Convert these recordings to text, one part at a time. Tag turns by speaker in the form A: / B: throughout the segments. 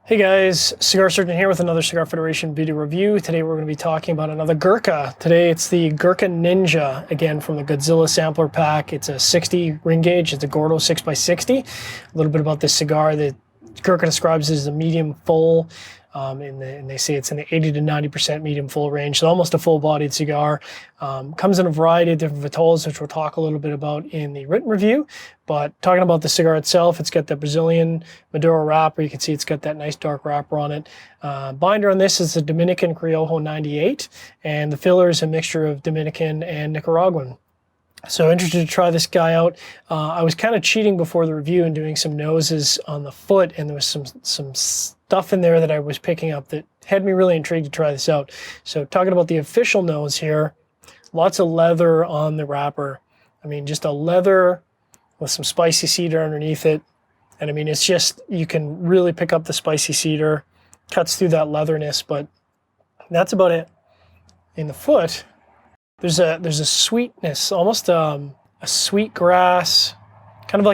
A: Hey guys, Cigar Surgeon here with another Cigar Federation video review. Today we're going to be talking about another Gurkha. Today it's the Gurkha Ninja, again from the Godzilla sampler pack. It's a 60 ring gauge, it's a Gordo 6x60. A little bit about this cigar that Gurkha describes as a medium full, and they say it's in the 80 to 90% medium full range, so almost a full-bodied cigar. Comes in a variety of different vitolas, which we'll talk a little bit about in the written review. But talking about the cigar itself, it's got the Brazilian Maduro wrapper. You can see it's got that nice dark wrapper on it. Binder on this is the Dominican Criollo 98, and the filler is a mixture of Dominican and Nicaraguan. So interested to try this guy out. I was kind of cheating before the review and doing some noses on the foot, and there was some stuff in there that I was picking up that had me really intrigued to try this out. So talking about the official nose here, lots of leather on the wrapper. I mean, just a leather with some spicy cedar underneath it. And I mean, it's just, you can really pick up the spicy cedar, cuts through that leatherness, but that's about it. In the foot, there's a sweetness, almost a sweet grass, kind of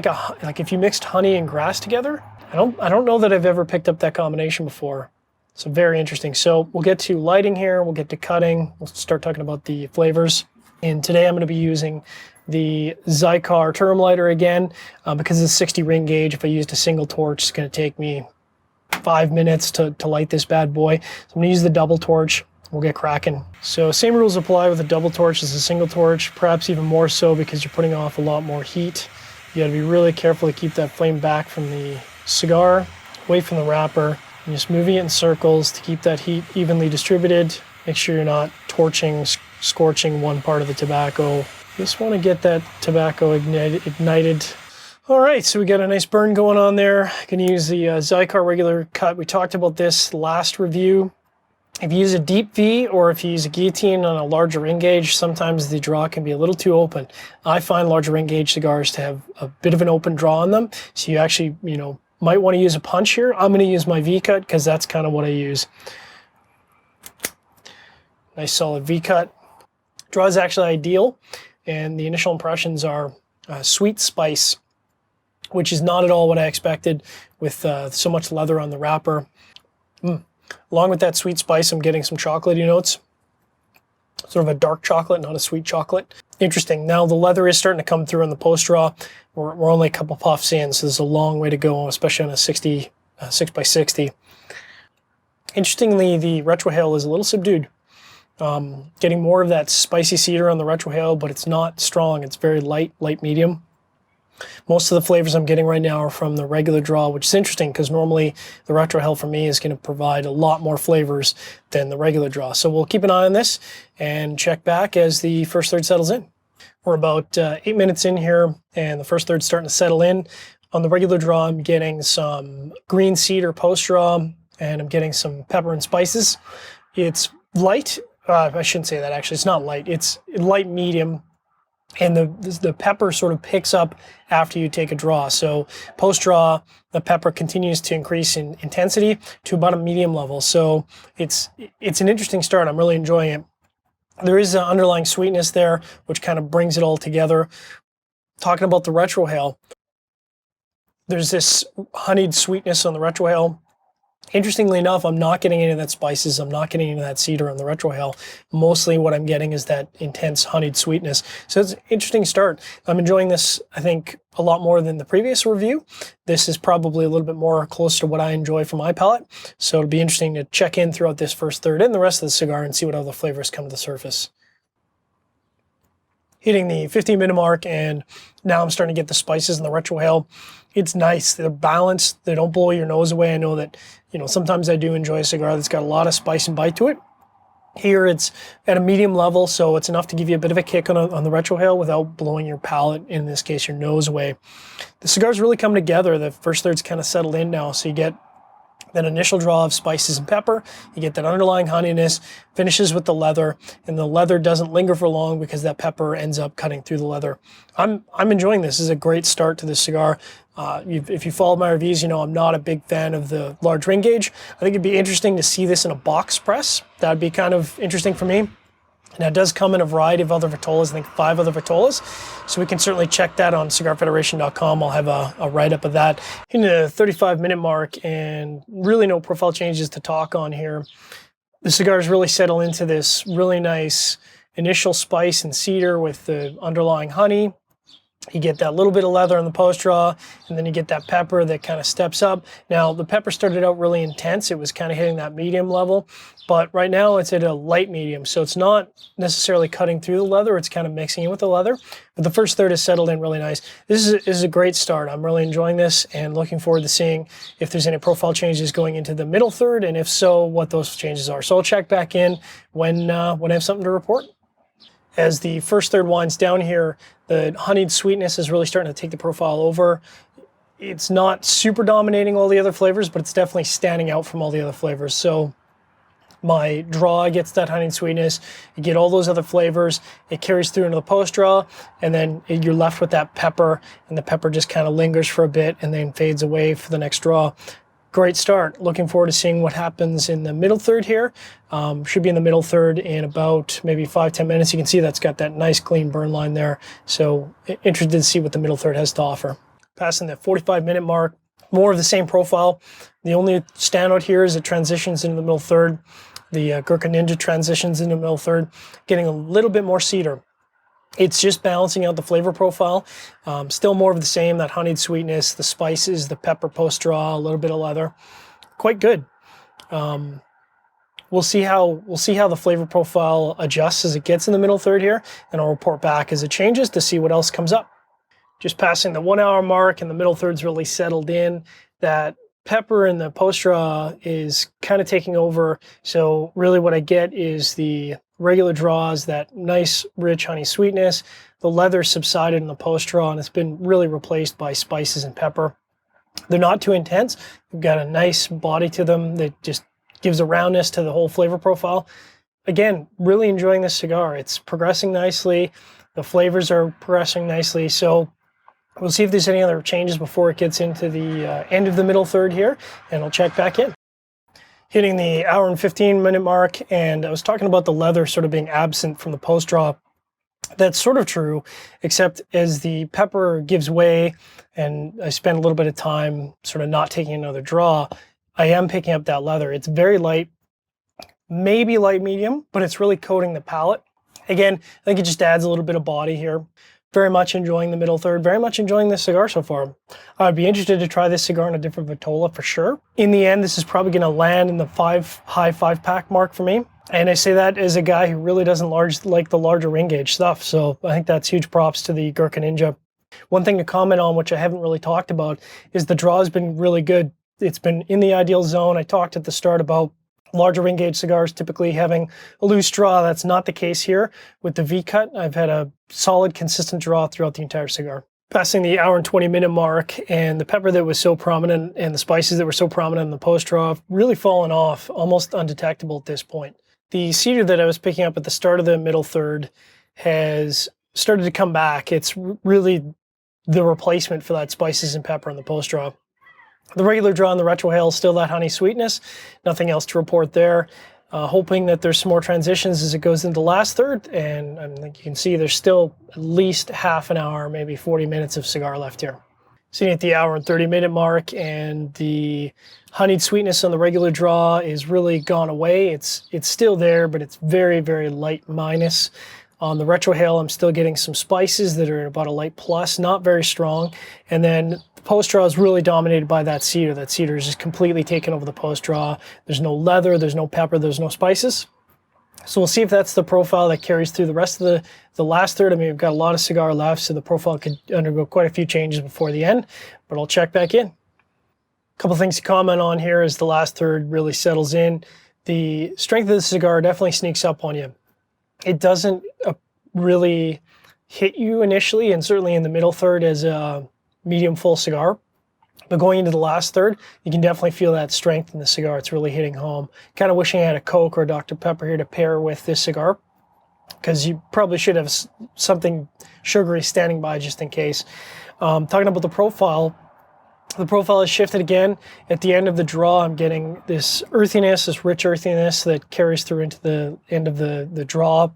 A: like if you mixed honey and grass together. I don't know that I've ever picked up that combination before. So very interesting. So we'll get to lighting here, we'll get to cutting, we'll start talking about the flavors. And today I'm going to be using the Cigar term lighter again, because it's a 60 ring gauge. If I used a single torch, it's going to take me 5 minutes to light this bad boy. So I'm going to use the double torch. We'll get cracking. So same rules apply with a double torch as a single torch, perhaps even more so because you're putting off a lot more heat. You got to be really careful to keep that flame back from the cigar, away from the wrapper, and just moving it in circles to keep that heat evenly distributed. Make sure you're not torching, scorching one part of the tobacco. Just want to get that tobacco ignited. All right, so we got a nice burn going on there. I'm going to use the Cigar regular cut. We talked about this last review. If you use a deep V or if you use a guillotine on a larger ring gauge, sometimes the draw can be a little too open. I find larger ring gauge cigars to have a bit of an open draw on them, so you actually, might want to use a punch here. I'm going to use my V cut because that's kind of what I use. Nice solid V cut. Draw is actually ideal, and the initial impressions are sweet spice, which is not at all what I expected with so much leather on the wrapper. Along with that sweet spice, I'm getting some chocolatey notes. Sort of a dark chocolate, not a sweet chocolate. Interesting. Now the leather is starting to come through in the post draw. We're only a couple puffs in, so there's a long way to go, especially on a 60 6x60. Interestingly, the retrohale is a little subdued. Getting more of that spicy cedar on the retrohale, but it's not strong. It's very light medium. Most of the flavors I'm getting right now are from the regular draw, which is interesting because normally the retrohale for me is going to provide a lot more flavors than the regular draw. So we'll keep an eye on this and check back as the first third settles in. We're about 8 minutes in here, and the first third's starting to settle in. On the regular draw, I'm getting some green cedar post draw, and I'm getting some pepper and spices. It's light. I shouldn't say that, actually. It's not light. It's light medium. And the pepper sort of picks up after you take a draw. So post-draw, the pepper continues to increase in intensity to about a medium level. So it's an interesting start. I'm really enjoying it. There is an underlying sweetness there, which kind of brings it all together. Talking about the retrohale, there's this honeyed sweetness on the retrohale. Interestingly enough, I'm not getting any of that spices. I'm not getting any of that cedar on the retrohale. Mostly what I'm getting is that intense honeyed sweetness. So it's an interesting start. I'm enjoying this, I think, a lot more than the previous review. This is probably a little bit more close to what I enjoy from my palate. So it'll be interesting to check in throughout this first third and the rest of the cigar and see what other flavors come to the surface. Hitting the 15-minute mark, and now I'm starting to get the spices in the retrohale. It's nice. They're balanced. They don't blow your nose away. I know that, sometimes I do enjoy a cigar that's got a lot of spice and bite to it. Here it's at a medium level, so it's enough to give you a bit of a kick on the retrohale without blowing your palate, in this case your nose away. The cigar's really come together. The first third's kind of settled in now, so you get that initial draw of spices and pepper, you get that underlying honeyness, finishes with the leather, and the leather doesn't linger for long because that pepper ends up cutting through the leather. I'm enjoying this. This is a great start to this cigar. If you followed my reviews, I'm not a big fan of the large ring gauge. I think it'd be interesting to see this in a box press. That'd be kind of interesting for me. Now, it does come in a variety of other vitolas, I think 5 other vitolas, so we can certainly check that on cigarfederation.com. I'll have a write-up of that. In the 35-minute mark, and really no profile changes to talk on here. The cigars really settle into this really nice initial spice and cedar with the underlying honey. You get that little bit of leather on the post draw, and then you get that pepper that kind of steps up. Now, the pepper started out really intense. It was kind of hitting that medium level, but right now it's at a light medium, so it's not necessarily cutting through the leather. It's kind of mixing in with the leather, but the first third has settled in really nice. This is a great start. I'm really enjoying this and looking forward to seeing if there's any profile changes going into the middle third, and if so, what those changes are. So I'll check back in when I have something to report. As the first third winds down here, the honeyed sweetness is really starting to take the profile over. It's not super dominating all the other flavors, but it's definitely standing out from all the other flavors. So my draw gets that honeyed sweetness, you get all those other flavors, it carries through into the post draw, and then you're left with that pepper, and the pepper just kind of lingers for a bit and then fades away for the next draw. Great start. Looking forward to seeing what happens in the middle third here. Should be in the middle third in about maybe 5-10 minutes. You can see that's got that nice clean burn line there. So interested to see what the middle third has to offer. Passing the 45-minute mark, more of the same profile. The only standout here is it transitions into the middle third. The Gurkha Ninja transitions into the middle third, getting a little bit more cedar. It's just balancing out the flavor profile. Still more of the same, that honeyed sweetness, the spices, the pepper post draw, a little bit of leather. Quite good. We'll see how the flavor profile adjusts as it gets in the middle third here, and I'll report back as it changes to see what else comes up. Just passing the 1 hour mark, and the middle third's really settled in. That pepper in the post draw is kind of taking over. So really what I get is the regular draws, that nice rich honey sweetness. The leather subsided in the post draw, and it's been really replaced by spices and pepper. They're not too intense. They've got a nice body to them that just gives a roundness to the whole flavor profile. Again, really enjoying this cigar. It's progressing nicely. The flavors are progressing nicely. So we'll see if there's any other changes before it gets into the end of the middle third here, and I'll check back in. Hitting the hour and 15-minute mark, and I was talking about the leather sort of being absent from the post draw. That's sort of true, except as the pepper gives way and I spend a little bit of time sort of not taking another draw, I am picking up that leather. It's very light, maybe light medium, but it's really coating the palate. Again, I think it just adds a little bit of body here. Very much enjoying the middle third, very much enjoying this cigar so far. I'd be interested to try this cigar in a different vitola for sure. In the end, this is probably going to land in the high 5-pack mark for me. And I say that as a guy who really doesn't like the larger ring gauge stuff. So I think that's huge props to the Gurkha Ninja. One thing to comment on, which I haven't really talked about, is the draw has been really good. It's been in the ideal zone. I talked at the start about larger ring gauge cigars typically having a loose draw. That's not the case here. With the V-cut, I've had a solid, consistent draw throughout the entire cigar. Passing the hour and 20-minute mark, and the pepper that was so prominent and the spices that were so prominent in the post-draw have really fallen off, almost undetectable at this point. The cedar that I was picking up at the start of the middle third has started to come back. It's really the replacement for that spices and pepper in the post-draw. The regular draw in the retrohale is still that honey sweetness. Nothing else to report there. Hoping that there's some more transitions as it goes into the last third. And I think you can see there's still at least half an hour, maybe 40 minutes of cigar left here. Sitting at the hour and 30-minute mark, and the honeyed sweetness on the regular draw is really gone away. It's still there, but it's very, very light minus. On the retrohale, I'm still getting some spices that are at about a light plus, not very strong. And then the post draw is really dominated by that cedar. That cedar is just completely taken over the post draw. There's no leather, there's no pepper, there's no spices. So we'll see if that's the profile that carries through the rest of the last third. I mean, we've got a lot of cigar left, so the profile could undergo quite a few changes before the end, but I'll check back in. A couple things to comment on here as the last third really settles in. The strength of the cigar definitely sneaks up on you. It doesn't really hit you initially, and certainly in the middle third as a medium full cigar. But going into the last third, you can definitely feel that strength in the cigar. It's really hitting home. Kind of wishing I had a Coke or a Dr. Pepper here to pair with this cigar, because you probably should have something sugary standing by just in case. Talking about the profile has shifted again. At the end of the draw, I'm getting this earthiness, this rich earthiness that carries through into the end of the draw.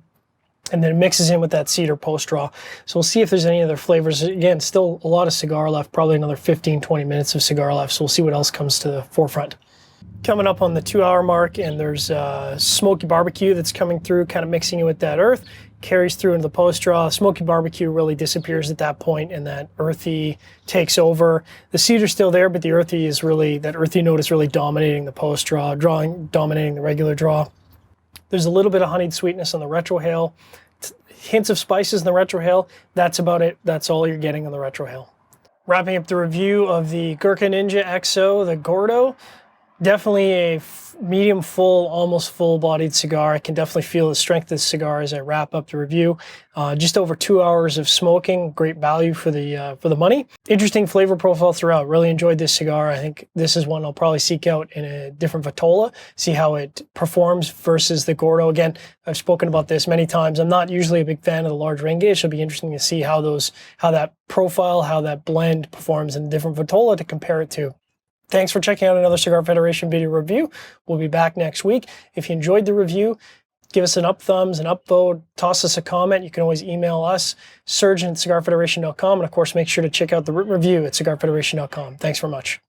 A: and then it mixes in with that cedar post draw. So we'll see if there's any other flavors. Again, still a lot of cigar left, probably another 15-20 minutes of cigar left, so we'll see what else comes to the forefront. Coming up on the 2-hour mark, and there's smoky barbecue that's coming through, kind of mixing it with that earth, carries through into the post draw. Smoky barbecue really disappears at that point, and that earthy takes over. The cedar's still there, but the earthy is really, that earthy note is really dominating the post draw, dominating the regular draw. There's a little bit of honeyed sweetness on the retrohale, hints of spices in the retrohale. That's about it. That's all you're getting on the retrohale. Wrapping up the review of the Gurkha Ninja XO, the Gordo. Definitely a medium full, almost full-bodied cigar. I can definitely feel the strength of the cigar as I wrap up the review. Just over 2 hours of smoking, great value for the money. Interesting flavor profile throughout. Really enjoyed this cigar. I think this is one I'll probably seek out in a different vitola, see how it performs versus the Gordo. Again, I've spoken about this many times. I'm not usually a big fan of the large ring gauge. It'll be interesting to see how that profile, how that blend performs in a different vitola to compare it to. Thanks for checking out another Cigar Federation video review. We'll be back next week. If you enjoyed the review, give us an up thumbs, an upvote, toss us a comment. You can always email us, surgeon@cigarfederation.com, and of course, make sure to check out the written review at cigarfederation.com. Thanks very much.